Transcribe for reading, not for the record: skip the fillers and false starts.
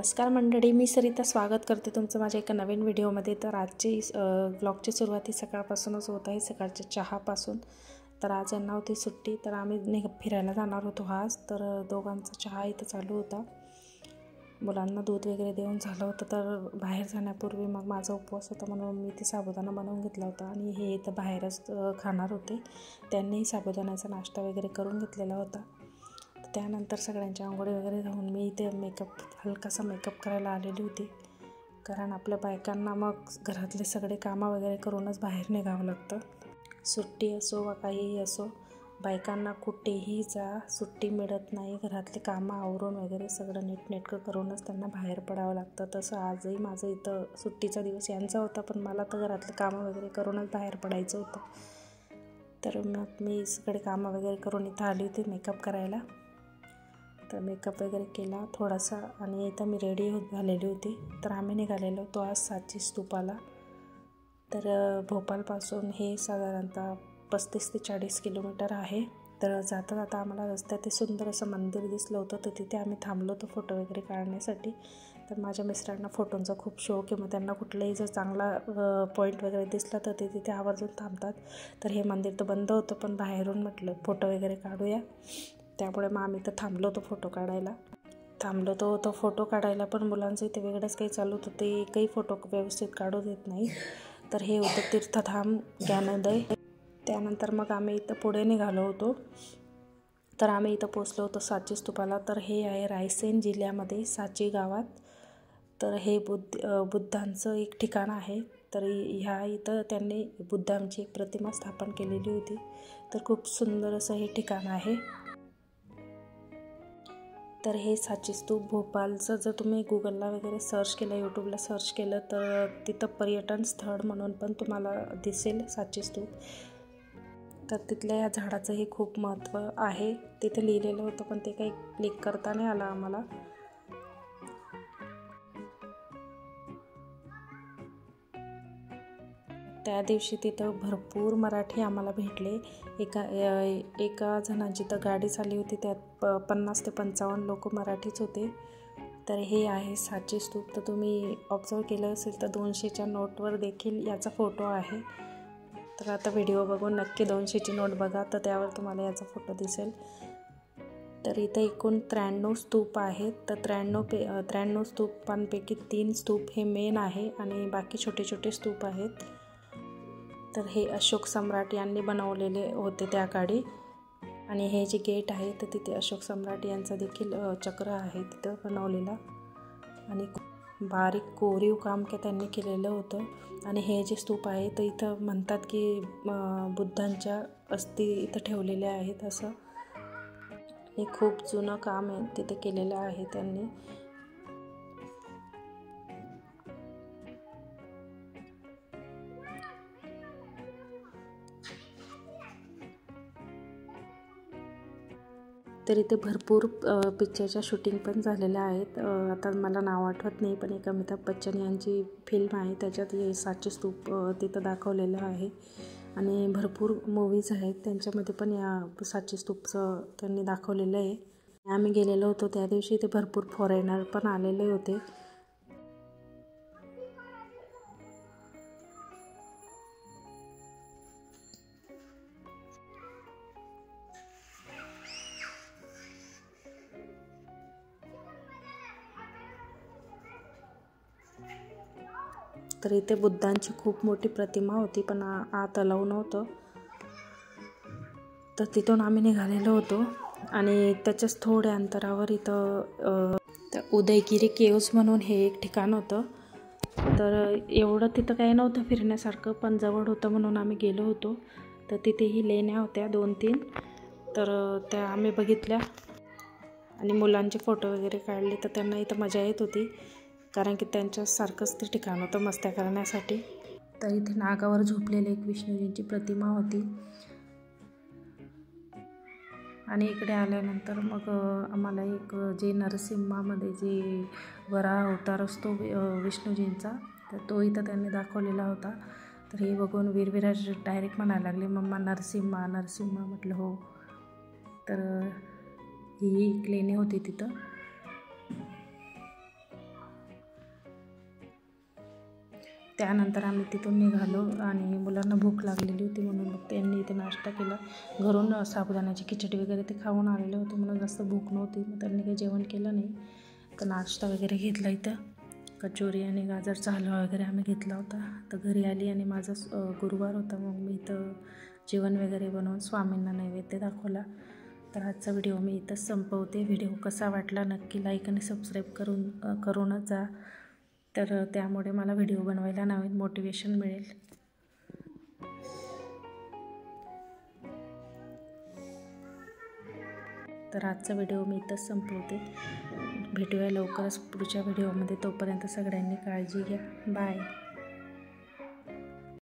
नमस्कार मंडळी, मी सरिता स्वागत करते तुमचं माझ्या एका नवीन व्हिडिओमध्ये। तर आजची व्लॉगची सुरुवात ही सकाळपासूनच होत आहे, सकाळच्या चहापासून। तर आज यांना होती सुट्टी, तर आम्ही फिरायला जाणार होतो आज। तर दोघांचा चहा इथं चालू होता, मुलांना दूध वगैरे देऊन झालं होतं। तर बाहेर जाण्यापूर्वी मग माझा उपवास होता म्हणून मी ते साबुदाणा बनवून घेतला होता आणि हे इथं बाहेरच खाणार होते। त्यांनीही साबुदाण्याचा नाश्ता वगैरे करून घेतलेला होता। त्यानंतर सगळ्यांच्या आंघोळी वगैरे जाऊन मी इथे हलकासा मेकअप करायला आलेली होती, कारण आपल्या बायकांना मग घरातले सगळे कामं वगैरे करूनच बाहेर निघावं लागतं। सुट्टी असो वा काहीही असो, बायकांना कुठेही जा सुट्टी मिळत नाही। घरातले कामं आवरून वगैरे सगळं नीटनेटकं करूनच त्यांना बाहेर पडावं लागतं। तसं आजही माझं इथं सुट्टीचा दिवस यांचा होता, पण मला तर घरातले कामं वगैरे करूनच बाहेर पडायचं होतं। तर मग मी सगळे कामं वगैरे करून इथं आली होती मेकअप करायला। तर मेकअप वगैरे केला थोडासा आणि इथं मी रेडी झालेली होती। तर आम्ही निघालेलो होतो आज सांची स्तूपाला। तर भोपाळपासून हे साधारणतः 35 ते 40 किलोमीटर आहे। तर जाता जाता आम्हाला रस्त्यात ते सुंदर असं मंदिर दिसलं होतं, तर तिथे आम्ही थांबलो होतो फोटो वगैरे काढण्यासाठी। तर माझ्या मिस्टरांना फोटोंचा खूप शौक आहे, मग त्यांना कुठलाही जर चांगला पॉईंट वगैरे दिसला तर ते तिथे आवर्जून थांबतात। तर हे मंदिर तर बंद होतं, पण बाहेरून म्हटलं फोटो वगैरे काढूया, त्यामुळे मग आम्ही तर थांबलो होतो फोटो काढायला। पण मुलांचं इथे वेगळंच काही चालू होतं, ते एकही फोटो व्यवस्थित काढू देत नाही। तर हे होतं तीर्थधाम ज्ञानोदय। त्यानंतर मग आम्ही इथं पुढे निघालो होतो। तर आम्ही इथं पोचलो होतो सांची स्तूपाला। तर हे आहे रायसेन जिल्ह्यामध्ये सांची गावात। तर हे बुद्धांचं एक ठिकाण आहे। तर इथं त्यांनी बुद्धांची एक प्रतिमा स्थापन केलेली होती। तर खूप सुंदर असं हे ठिकाण आहे। तर हे सांची स्तूप भोपाळचं जर तुम्ही गुगलला वगैरे सर्च केलं, यूट्यूबला सर्च केलं, तर तिथं पर्यटन स्थळ म्हणून पण तुम्हाला दिसेल सांची स्तूप। तर तिथल्या या झाडाचंही खूप महत्त्व आहे, तिथे लिहिलेलं होतं, पण ते काही क्लिक करता नाही आलं आम्हाला। त्या दिवशी तिथं भरपूर मराठी आम्हाला भेटले। एका जणांची तर गाडी चालली होती, त्यात 50 ते 55 लोक मराठीच होते। तर हे आहे सांची स्तूप। तर तुम्ही ऑब्झर्व केलं असेल तर 200च्या नोटवर देखील याचा फोटो आहे। तर आता व्हिडिओ बघून नक्की 200ची नोट बघा, तर त्यावर तुम्हाला याचा फोटो दिसेल। तर इथं एकूण 93 स्तूप आहेत। तर 93 स्तूपांपैकी 3 स्तूप हे मेन आहे आणि बाकी छोटे छोटे स्तूप आहेत। तर हे अशोक सम्राट यांनी बनवलेले होते त्या काळी। आणि हे जे गेट आहे तर तिथे अशोक सम्राट यांचा देखील चक्र आहे तिथं बनवलेला, आणि बारीक कोरीव काम त्यांनी केलेलं होतं। आणि हे जे स्तूप आहे तर इथं म्हणतात की बुद्धांच्या अस्थी इथं ठेवलेल्या आहेत असं। हे खूप जुनं काम आहे तिथे केलेलं आहे त्यांनी। तर इथे भरपूर पिक्चरच्या शूटिंग पण झालेल्या आहेत। आता मला नाव आठवत नाही, पण एक अमिताभ बच्चन यांची फिल्म आहे, त्याच्यात हे सांची स्तूप तिथं दाखवलेलं आहे। आणि भरपूर मूवीज आहेत त्यांच्यामध्ये पण या सांची स्तूपचं त्यांनी दाखवलेलं आहे। आम्ही गेलेलो होतो त्या दिवशी, ते भरपूर फॉरेनर पण आलेले होते। तर इथे बुद्धांची खूप मोठी प्रतिमा होती, पण आत अलाउ नव्हतं। तर तिथून आम्ही निघालेलो होतो आणि त्याच्याच थोड्या अंतरावर इथं उदयगिरी केव्ज म्हणून हे एक ठिकाण होतं। तर एवढं तिथं काही नव्हतं फिरण्यासारखं, पण जवळ होतं म्हणून आम्ही गेलो होतो। तर तिथेही लेण्या होत्या 2-3, तर त्या आम्ही बघितल्या आणि मुलांचे फोटो वगैरे काढले। तर त्यांना इथं मजा येत होती, कारण की त्यांच्यासारखंच ते ठिकाण होतं मस्त्या करण्यासाठी। तर इथे नागावर झोपलेली एक विष्णूजींची प्रतिमा होती। आणि इकडे आल्यानंतर मग आम्हाला एक जे नरसिंहामध्ये जे वराह अवतार असतो विष्णूजींचा, तर तो इथं त्यांनी दाखवलेला होता। तर हे बघून वीरविराज डायरेक्ट म्हणायला लागले, मम्मा नरसिंहा नरसिंहा। म्हटलं हो। तर ही एक लेणी होती तिथं। त्यानंतर आम्ही तिथून निघालो आणि मुलांना भूक लागलेली होती म्हणून मग त्यांनी इथे नाश्ता केला. घरून साबुदाण्याची खिचडी वगैरे ते खाऊन आलेले होते म्हणून जास्त भूक नव्हती, मग त्यांनी काही जेवण केलं नाही. तर नाश्ता वगैरे घेतला. इथं कचोरी आणि गाजरचा हलवा वगैरे आम्ही घेतला होता. तर घरी आली आणि माझा गुरुवार होता, मग मी इथं जेवण वगैरे बनवून स्वामींना नैवेद्य दाखवला. तर आजचा व्हिडिओ मी इथंच संपवते. व्हिडिओ कसा वाटला नक्की लाईक आणि सबस्क्राईब करूनच जा. तर त्यामुळे मला व्हिडिओ बनवायला नवीन मोटिवेशन मिळेल. तर आजचा व्हिडिओ मी इथंच संपवते. भेटूया लवकरच पुढच्या व्हिडिओमध्ये. तोपर्यंत सगळ्यांनी काळजी घ्या. बाय.